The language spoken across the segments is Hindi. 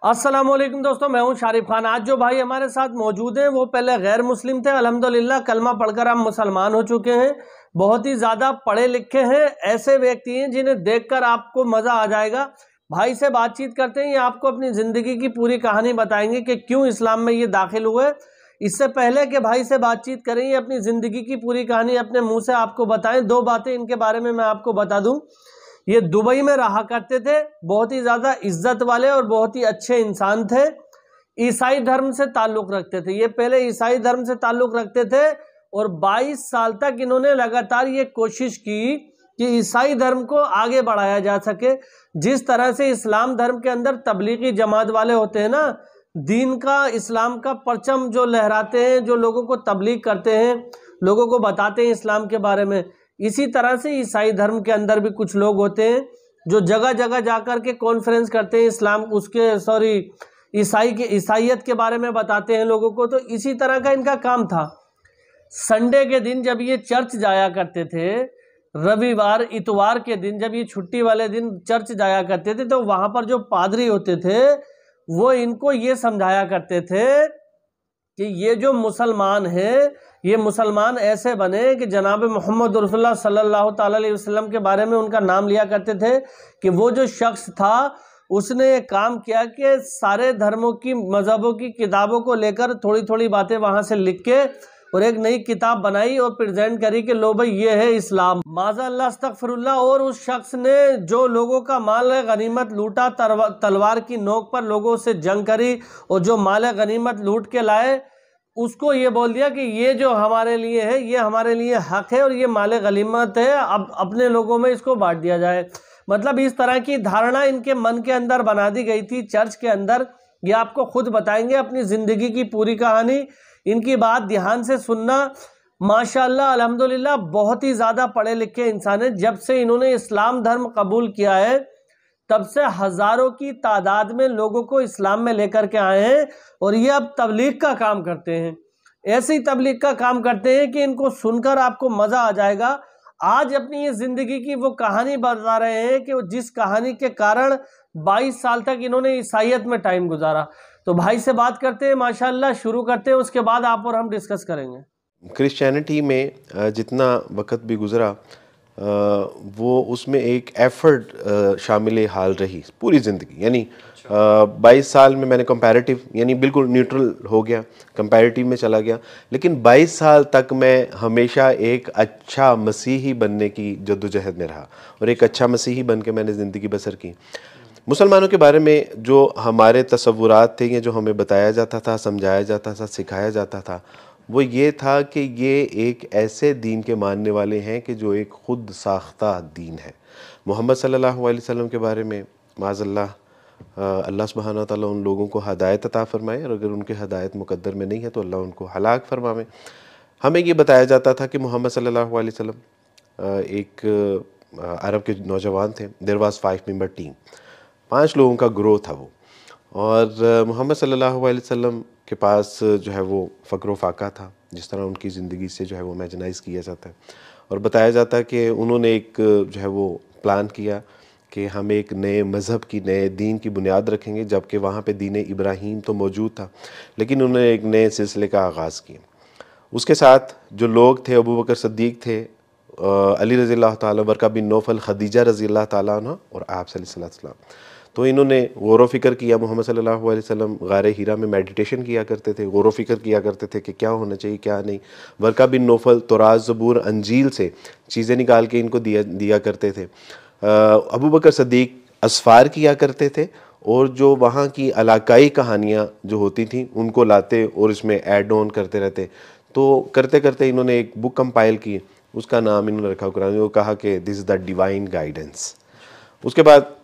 अस्सलाम वालेकुम दोस्तों, मैं हूं शारिफ खान। आज जो भाई हमारे साथ मौजूद हैं वो पहले गैर मुस्लिम थे, अल्हम्दुलिल्लाह कलमा पढ़कर हम मुसलमान हो चुके हैं। बहुत ही ज़्यादा पढ़े लिखे हैं, ऐसे व्यक्ति हैं जिन्हें देखकर आपको मज़ा आ जाएगा। भाई से बातचीत करते हैं, ये आपको अपनी ज़िंदगी की पूरी कहानी बताएंगे कि क्यों इस्लाम में ये दाखिल हुए। इससे पहले कि भाई से बातचीत करें, ये अपनी ज़िंदगी की पूरी कहानी अपने मुँह से आपको बताएं। दो बातें इनके बारे में मैं आपको बता दूँ। ये दुबई में रहा करते थे, बहुत ही ज़्यादा इज्जत वाले और बहुत ही अच्छे इंसान थे। ईसाई धर्म से ताल्लुक़ रखते थे, ये पहले ईसाई धर्म से ताल्लुक़ रखते थे और 22 साल तक इन्होंने लगातार ये कोशिश की कि ईसाई धर्म को आगे बढ़ाया जा सके। जिस तरह से इस्लाम धर्म के अंदर तबलीगी जमात वाले होते हैं ना, दीन का, इस्लाम का परचम जो लहराते हैं, जो लोगों को तबलीग करते हैं, लोगों को बताते हैं इस्लाम के बारे में, इसी तरह से ईसाई धर्म के अंदर भी कुछ लोग होते हैं जो जगह जगह जाकर के कॉन्फ्रेंस करते हैं, इस्लाम ईसाइयत के बारे में बताते हैं लोगों को। तो इसी तरह का इनका काम था। संडे के दिन जब ये चर्च जाया करते थे, रविवार इतवार के दिन जब ये छुट्टी वाले दिन चर्च जाया करते थे, तो वहाँ पर जो पादरी होते थे वो इनको ये समझाया करते थे कि ये जो मुसलमान हैं, ये मुसलमान ऐसे बने कि जनाब मोहम्मद रसूलुल्लाह सल्लल्लाहु अलैहि वसल्लम के बारे में उनका नाम लिया करते थे कि वो जो शख्स था उसने ये काम किया कि सारे धर्मों की, मज़हबों की किताबों को लेकर थोड़ी थोड़ी बातें वहाँ से लिख के और एक नई किताब बनाई और प्रेजेंट करी कि लो भाई ये है इस्लाम, माज़ा अल्लाह अस्तगफिरुल्लाह। और उस शख्स ने जो लोगों का माल गनीमत लूटा, तलवार की नोक पर लोगों से जंग करी और जो माल गनीमत लूट के लाए उसको ये बोल दिया कि ये जो हमारे लिए है, ये हमारे लिए हक है और ये माल गनीमत है, अब अपने लोगों में इसको बांट दिया जाए। मतलब इस तरह की धारणा इनके मन के अंदर बना दी गई थी चर्च के अंदर। ये आपको खुद बताएंगे अपनी ज़िंदगी की पूरी कहानी। इनकी बात ध्यान से सुनना। माशाअल्लाह अल्हम्दुलिल्लाह बहुत ही ज़्यादा पढ़े लिखे इंसान हैं। जब से इन्होंने इस्लाम धर्म कबूल किया है तब से हज़ारों की तादाद में लोगों को इस्लाम में लेकर के आए हैं और ये अब तबलीग का काम करते हैं। ऐसी तबलीग का काम करते हैं कि इनको सुनकर आपको मज़ा आ जाएगा। आज अपनी ये ज़िंदगी की वो कहानी बता रहे हैं कि जिस कहानी के कारण 22 साल तक इन्होंने ईसाइयत में टाइम गुजारा। तो भाई से बात करते हैं, माशाअल्लाह शुरू करते हैं, उसके बाद आप और हम डिस्कस करेंगे। क्रिश्चियनिटी में जितना वक्त भी गुज़रा वो उसमें एक एफ़र्ट शामिल हाल रही पूरी ज़िंदगी। यानी 22 साल में मैंने कंपैरेटिव, यानी बिल्कुल न्यूट्रल हो गया, कंपैरेटिव में चला गया, लेकिन 22 साल तक मैं हमेशा एक अच्छा मसीही बनने की जद्दोजहद में रहा और एक अच्छा मसीही बन के मैंने ज़िंदगी बसर की। मुसलमानों के बारे में जो हमारे तसव्वुरात थे, ये जो हमें बताया जाता था, समझाया जाता था, सिखाया जाता था, वो ये था कि ये एक ऐसे दीन के मानने वाले हैं कि जो एक ख़ुद साख्ता दीन है। मोहम्मद सल्लल्लाहु अलैहि वसल्लम के बारे में माज़अल्लाह अल्लाह सुब्हानहू व तआला उन लोगों को हदायत अता फ़रमाए और अगर उनके हदायत मुक़द्दर में नहीं है तो अल्लाह उनको हलाक फरमावे। हमें ये बताया जाता था कि मोहम्मद सल्लल्लाहु अलैहि वसल्लम एक अरब के नौजवान थे। देयर वाज़ 5 मेंबर टीम, 5 लोगों का ग्रोह था वो। और मोहम्मद सल्लल्लाहु अलैहि वसल्लम के पास जो है वो फ़क्र फ़ाका था, जिस तरह उनकी ज़िंदगी से जो है वो इमेजिनाइज़ किया जाता है। और बताया जाता है कि उन्होंने एक जो है वो प्लान किया कि हम एक नए मज़हब की, नए दीन की बुनियाद रखेंगे, जबकि वहाँ पे दीन इब्राहीम तो मौजूद था, लेकिन उन्होंने एक नए सिलसिले का आगाज़ किया। उसके साथ जो लोग थे, अबू बकर सिद्दीक़ थे, अली रज़ी अल्लाह ताला, बरका बिन नौफल, खदीजा रज़ी अल्लाह ताला अन्हा और आप सल्लल्लाहु अलैहि वसल्लम। तो इन्होंने गौर फ़िक्र किया। मोहम्मद सल्लल्लाहु अलैहि वसल्लम गारे हीरा में मेडिटेशन किया करते थे, गौर फ़िक्र किया करते थे कि क्या होना चाहिए क्या नहीं। बरका बिन नौफल तौरात, ज़बूर, अंजील से चीज़ें निकाल के इनको दिया करते थे। अबू बकर सिद्दीक़ असफ़ार किया करते थे और जो वहाँ की इलाकाई कहानियाँ जो होती थी उनको लाते और इसमें ऐड ऑन करते रहते। तो करते करते इन्होंने एक बुक कंपाइल की, उसका नाम इन्होंने रखा कुरान, वो कहा कि this is the divine guidance. उसके बाद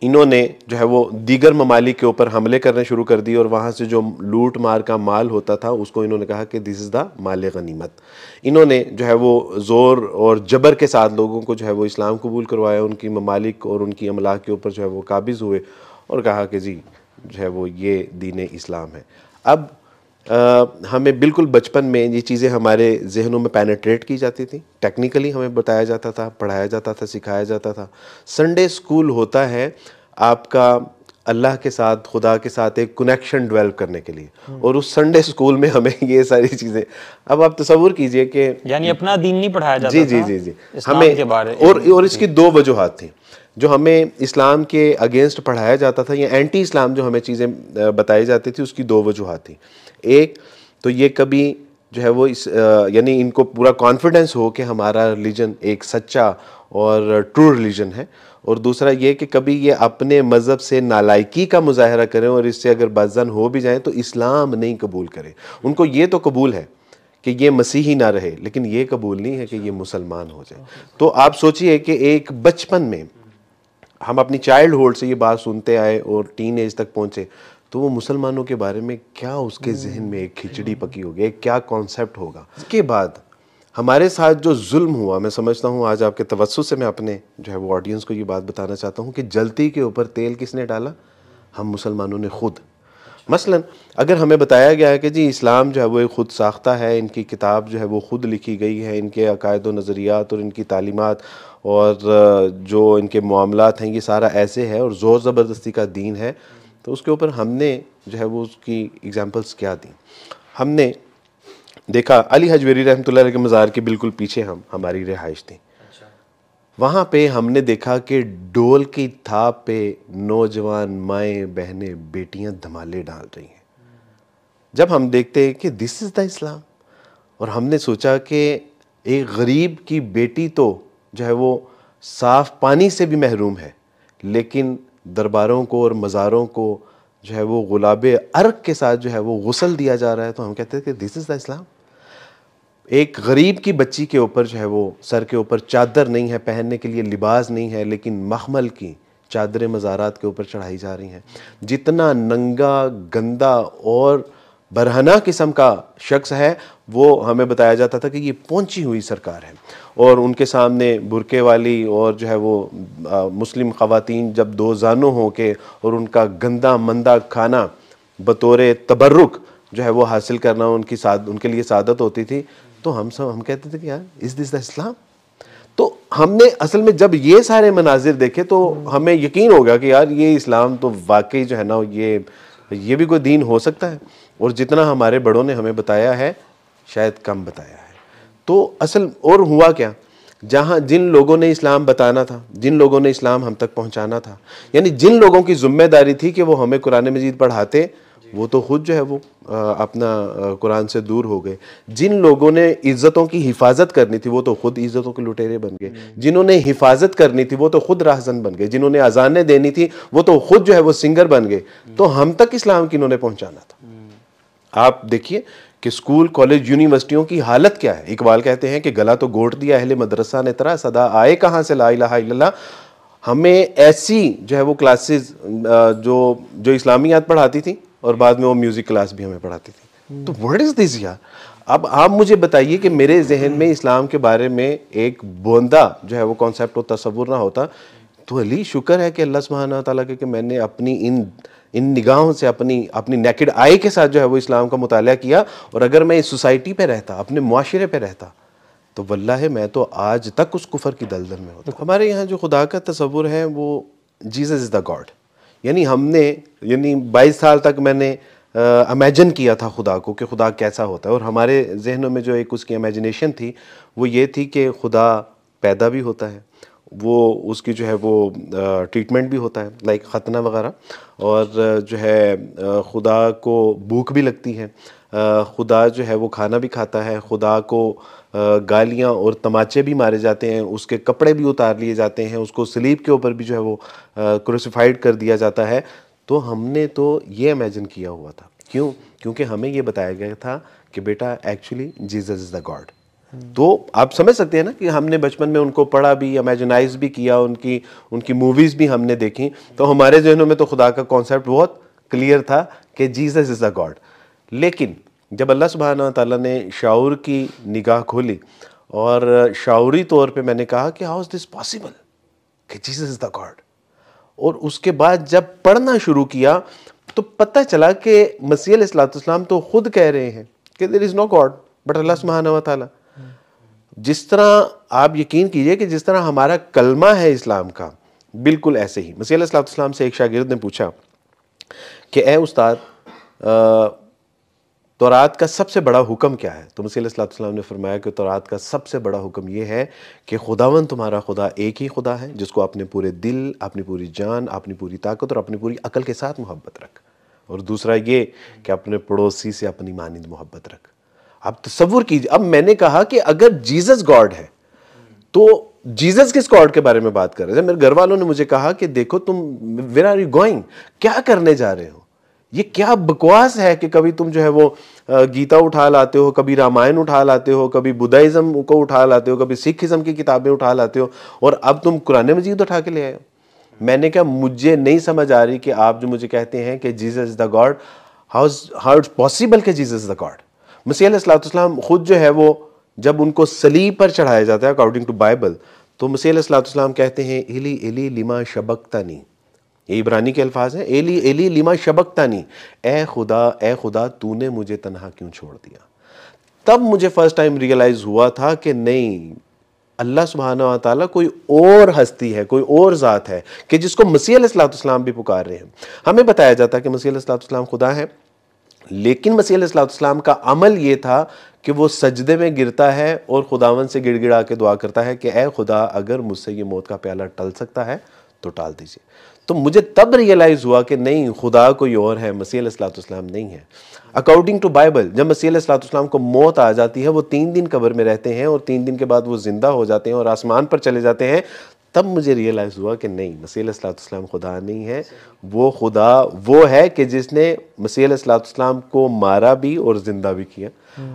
इन्होंने जो है वो दीगर ममालिक के ऊपर हमले करने शुरू कर दिए और वहाँ से जो लूट मार का माल होता था उसको इन्होंने कहा कि दिस इज़ द माल गनीमत। इन्होंने जो है वो ज़ोर और जबर के साथ लोगों को जो है वो इस्लाम कबूल करवाया, उनकी ममालिक और उनकी अमलाक के ऊपर जो है वो काबिज़ हुए और कहा कि जी जो है वो ये दीन इस्लाम है। अब हमें बिल्कुल बचपन में ये चीज़ें हमारे जहनों में पेनिट्रेट की जाती थी, टेक्निकली हमें बताया जाता था, पढ़ाया जाता था, सिखाया जाता था। संडे स्कूल होता है आपका अल्लाह के साथ, खुदा के साथ एक कनेक्शन डेवलप करने के लिए। और उस संडे स्कूल में हमें ये सारी चीज़ें, अब आप तसव्वुर कीजिए कि यानी अपना दीन नहीं पढ़ाया जाता जी जी था, जी जी इस्लाम हमें के बारे और इसकी दो वजूहात थी जो हमें इस्लाम के अगेंस्ट पढ़ाया जाता था, या एंटी इस्लाम जो हमें चीज़ें बताई जाती थी, उसकी दो वजूहात थी। एक तो ये कभी जो है वो इस यानी इनको पूरा कॉन्फिडेंस हो कि हमारा रिलीजन एक सच्चा और ट्रू रिलीजन है, और दूसरा ये कि कभी ये अपने मज़हब से नालायकी का मुजाहरा करें और इससे अगर बदज़न हो भी जाएं तो इस्लाम नहीं कबूल करें। उनको ये तो कबूल है कि ये मसीही ना रहे, लेकिन ये कबूल नहीं है कि ये मुसलमान हो जाए। तो आप सोचिए कि एक बचपन में हम अपनी चाइल्डहुड से ये बात सुनते आए और टीन एज तक पहुँचे, तो वो मुसलमानों के बारे में क्या उसके जहन में एक खिचड़ी पकी होगी, एक क्या कॉन्सेप्ट होगा। इसके बाद हमारे साथ जो जुल्म हुआ, मैं समझता हूँ आज आपके तवज्जुह से मैं अपने जो है वो ऑडियंस को ये बात बताना चाहता हूँ कि जलती के ऊपर तेल किसने डाला? हम मुसलमानों ने खुद। मसलन अगर हमें बताया गया है कि जी इस्लाम जो है वो एक ख़ुद साख्ता है, इनकी किताब जो है वो ख़ुद लिखी गई है, इनके अकायद व नज़रियात और इनकी तालीमात और जो इनके मामलात हैं ये सारा ऐसे है और ज़ोर ज़बरदस्ती का दीन है, तो उसके ऊपर हमने जो है वो उसकी एग्जांपल्स क्या दी? हमने देखा अली हजवेरी रहमतुल्लाह अलैह के मज़ार के बिल्कुल पीछे हमारी रिहाइश थी। वहाँ पे हमने देखा कि डोल की थाप पे नौजवान माएँ बहनें बेटियाँ धमाले डाल रही हैं। जब हम देखते हैं कि दिस इज़ द इस्लाम, और हमने सोचा कि एक गरीब की बेटी तो जो है वो साफ़ पानी से भी महरूम है, लेकिन दरबारों को और मज़ारों को जो है वो गुलाबे अर्क के साथ जो है वो गुस्ल दिया जा रहा है, तो हम कहते हैं कि दिस इज़ द इस्लाम। एक गरीब की बच्ची के ऊपर जो है वो सर के ऊपर चादर नहीं है, पहनने के लिए लिबास नहीं है, लेकिन मखमल की चादरें मज़ारात के ऊपर चढ़ाई जा रही हैं। जितना नंगा, गंदा और बरहना किस्म का शख्स है, वो हमें बताया जाता था कि ये पहुंची हुई सरकार है, और उनके सामने बुरके वाली और जो है वो मुस्लिम ख़वातीन जब दो जानों हो के और उनका गंदा मंदा खाना बतौर तबर्रुक जो है वो हासिल करना उनके लिए सादत होती थी, तो हम कहते थे कि यार इज़ दिस द इस्लाम? तो हमने असल में जब ये सारे मनाजिर देखे तो हमें यकीन हो गया कि यार ये इस्लाम तो वाकई जो है ना ये भी कोई दीन हो सकता है, और जितना हमारे बड़ों ने हमें बताया है शायद कम बताया है। तो असल और हुआ क्या, जहाँ जिन लोगों ने इस्लाम बताना था, जिन लोगों ने इस्लाम हम तक पहुँचाना था, यानी जिन लोगों की जिम्मेदारी थी कि वो हमें कुरान मजीद पढ़ाते, वो तो खुद जो है वो अपना कुरान से दूर हो गए। जिन लोगों ने इज़्ज़तों की हिफाजत करनी थी वो तो खुद इज़्ज़तों के लुटेरे बन गए। जिन्होंने हिफाजत करनी थी वो तो खुद राहज़न बन गए। जिन्होंने अजानें देनी थी वो तो खुद जो है वो सिंगर बन गए। तो हम तक इस्लाम किन्होंने पहुंचाना था? आप देखिए कि स्कूल, कॉलेज, यूनिवर्सिटियों की हालत क्या है। इकबाल कहते हैं कि गला तो गोट दिया अहले मदरसा ने तेरा, सदा आए कहाँ से ला इलाहा इल्लल्लाह। हमें ऐसी जो है वो क्लासेस जो इस्लामियात पढ़ाती थी और बाद में वो म्यूज़िक क्लास भी हमें पढ़ाती थी। तो व्हाट इज़ दिस यार? अब आप मुझे बताइए कि मेरे जहन में इस्लाम के बारे में एक बोंदा जो है वो कॉन्सेप्ट और तसव्वुर ना होता, तो अली शुक्र है कि अल्लाह सुब्हानहू व तआला के कि मैंने अपनी इन निगाहों से अपनी नेकेड आई के साथ जो है वो इस्लाम का मुताला किया। और अगर मैं इस सोसाइटी पे रहता, अपने मुआशरे पे रहता, तो वल्लाह मैं तो आज तक उस कुफर की दलदल में होता। हमारे यहाँ जो खुदा का तसव्वुर है वो जीसस इज़ द गॉड, यानी 22 साल तक मैंने इमेजिन किया था खुदा को कि खुदा कैसा होता है। और हमारे जहनों में जो एक उसकी इमेजिनेशन थी वो ये थी कि खुदा पैदा भी होता है, वो उसकी जो है वो ट्रीटमेंट भी होता है लाइक खतना वगैरह, और जो है खुदा को भूख भी लगती है, खुदा जो है वो खाना भी खाता है, खुदा को गालियाँ और तमाचे भी मारे जाते हैं, उसके कपड़े भी उतार लिए जाते हैं, उसको सलीब के ऊपर भी जो है वो क्रूसिफाइड कर दिया जाता है। तो हमने तो ये इमेजिन किया हुआ था। क्यों? क्योंकि हमें ये बताया गया था कि बेटा actually Jesus is the God. तो आप समझ सकते हैं ना कि हमने बचपन में उनको पढ़ा भी, इमेजिनाइज भी किया, उनकी मूवीज़ भी हमने देखी, तो हमारे जहनों में तो खुदा का कॉन्सेप्ट बहुत क्लियर था कि जीसस इज़ द गॉड। लेकिन जब अल्लाह सुब्हानहू व तआला ने शाऊर की निगाह खोली और शाऊरी तौर पे मैंने कहा कि हाउ इज़ दिस पॉसिबल कि जीसस इज़ द गॉड, और उसके बाद जब पढ़ना शुरू किया तो पता चला कि मसीह अलैहिस्सलाम तो खुद कह रहे हैं कि there is no god but Allah सुब्हानहू व तआला। जिस तरह आप यकीन कीजिए कि जिस तरह हमारा कलमा है इस्लाम का, बिल्कुल ऐसे ही मसीह अलैहिस्सलाम से एक शागिर्द ने पूछा कि ए उस्ताद, तौरात का सबसे बड़ा हुक्म क्या है? तो मसीह अलैहि सल्लम ने फरमाया कि तौरात का सबसे बड़ा हुक्म ये है कि खुदावन तुम्हारा खुदा एक ही खुदा है, जिसको अपने पूरे दिल, अपनी पूरी जान, अपनी पूरी ताकत और अपनी पूरी अकल के साथ मोहब्बत रख, और दूसरा ये कि अपने पड़ोसी से अपनी मानिंद मोहब्बत रख। अब तसव्वुर कीजिए, अब मैंने कहा कि अगर जीसस गॉड है तो जीसस किस गॉड के बारे में बात कर रहे थे? मेरे घर वालों ने मुझे कहा कि देखो तुम, वेयर आर यू गोइंग, क्या करने जा रहे हो? ये क्या बकवास है कि कभी तुम जो है वो गीता उठा लाते हो, कभी रामायण उठा लाते हो, कभी बुद्धाइज्म को उठा लाते हो, कभी सिखिज्म की किताबें उठा लाते हो, और अब तुम कुरान मजीद उठा के ले आए हो। मैंने कहा मुझे नहीं समझ आ रही कि आप जो मुझे कहते हैं कि Jesus is the God, how it's possible कि जीसस इज द गॉड? मसीह अलैहिस्सलाम खुद जो है वो जब उनको सलीब पर चढ़ाया जाता है अकॉर्डिंग टू बाइबल, तो मसीह अलैहिस्सलाम कहते हैं एली एली लिमा शबक्तनी, ये इब्रानी के अल्फाज हैं, एली एली लिमा शबक्तनी, ए खुदा तूने मुझे तन्हा क्यों छोड़ दिया? तब मुझे फर्स्ट टाइम रियलाइज हुआ था कि नहीं, अल्लाह सुब्हानहू व तआला कोई और हस्ती है, कोई और ज़ात है कि जिसको मसीह अलैहिस्सलाम भी पुकार रहे हैं। हमें बताया जाता है कि मसीह अलैहिस्सलाम खुदा है, लेकिन मसीह अलैहिस्सलाम का अमल ये था कि वो सजदे में गिरता है और खुदावन से गिड़गिड़ा के दुआ करता है कि ए खुदा, अगर मुझसे ये मौत का प्याला टल सकता है तो टाल दीजिए। तो मुझे तब रियलाइज़ हुआ कि नहीं, खुदा कोई और है, मसीह अलैहिस्सलाम नहीं है। अकॉर्डिंग टू बाइबल जब मसीह अलैहिस्सलाम को मौत आ जाती है, वो 3 दिन कब्र में रहते हैं और 3 दिन के बाद वो जिंदा हो जाते हैं और आसमान पर चले जाते हैं। तब मुझे रियलाइज़ हुआ कि नहीं, मसीह अलैहिस्सलाम खुदा नहीं है, वो खुदा वो है कि जिसने मसीह अलैहिस्सलाम को मारा भी और ज़िंदा भी किया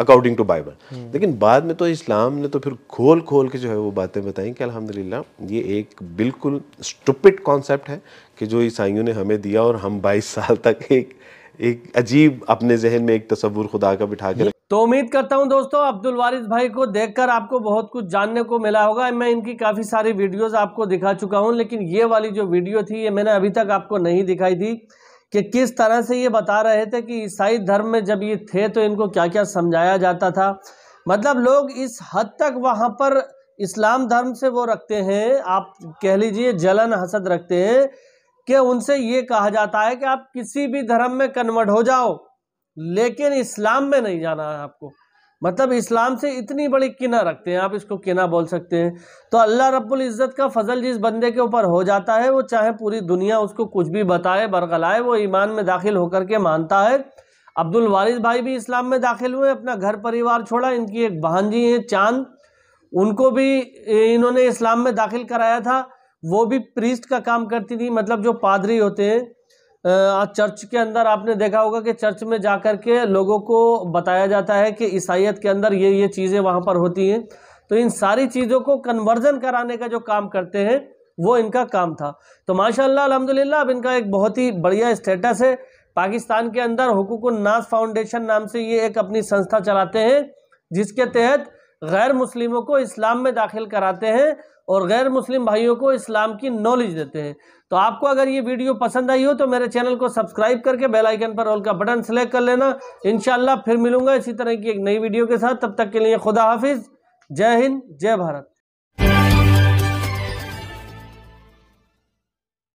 अकॉर्डिंग टू बाइबल। लेकिन बाद में तो इस्लाम ने तो फिर खोल खोल के जो है वो बातें बताई कि अल्हम्दुलिल्लाह ये एक बिल्कुल स्टूपिड कॉन्सेप्ट है कि जो ईसाइयों ने हमें दिया, और हम 22 साल तक एक अजीब अपने जहन में एक तसव्वुर खुदा का बिठा के। तो उम्मीद करता हूं दोस्तों अब्दुल वारिस भाई को देखकर आपको बहुत कुछ जानने को मिला होगा। मैं इनकी काफ़ी सारी वीडियोस आपको दिखा चुका हूं, लेकिन ये वाली जो वीडियो थी ये मैंने अभी तक आपको नहीं दिखाई थी कि किस तरह से ये बता रहे थे कि ईसाई धर्म में जब ये थे तो इनको क्या क्या समझाया जाता था। मतलब लोग इस हद तक वहाँ पर इस्लाम धर्म से वो रखते हैं, आप कह लीजिए जलन हसद रखते हैं, कि उनसे ये कहा जाता है कि आप किसी भी धर्म में कन्वर्ट हो जाओ, लेकिन इस्लाम में नहीं जाना है आपको। मतलब इस्लाम से इतनी बड़ी किना रखते हैं, आप इसको किना बोल सकते हैं। तो अल्लाह रब्बुल इज़्ज़त का फजल जिस बंदे के ऊपर हो जाता है, वो चाहे पूरी दुनिया उसको कुछ भी बताए बरगलाए, वो ईमान में दाखिल होकर के मानता है। अब्दुल वारिस भाई भी इस्लाम में दाखिल हुए, अपना घर परिवार छोड़ा। इनकी एक भांजी है चांद, उनको भी इन्होंने इस्लाम में दाखिल कराया था। वो भी प्रीस्ट का काम करती थी, मतलब जो पादरी होते हैं चर्च के अंदर। आपने देखा होगा कि चर्च में जाकर के लोगों को बताया जाता है कि ईसाईयत के अंदर ये चीज़ें वहाँ पर होती हैं। तो इन सारी चीज़ों को कन्वर्जन कराने का जो काम करते हैं वो इनका काम था। तो माशाअल्लाह अल्हम्दुलिल्लाह अब इनका एक बहुत ही बढ़िया स्टेटस है पाकिस्तान के अंदर। हुकूकुन नास फाउंडेशन नाम से ये एक अपनी संस्था चलाते हैं, जिसके तहत गैर मुस्लिमों को इस्लाम में दाखिल कराते हैं और गैर मुस्लिम भाइयों को इस्लाम की नॉलेज देते हैं। तो आपको अगर ये वीडियो पसंद आई हो तो मेरे चैनल को सब्सक्राइब करके बेल आइकन पर ऑल का बटन सेलेक्ट कर लेना। इंशाल्लाह फिर मिलूंगा इसी तरह की एक नई वीडियो के साथ। तब तक के लिए खुदा हाफिज, जय हिंद, जय भारत।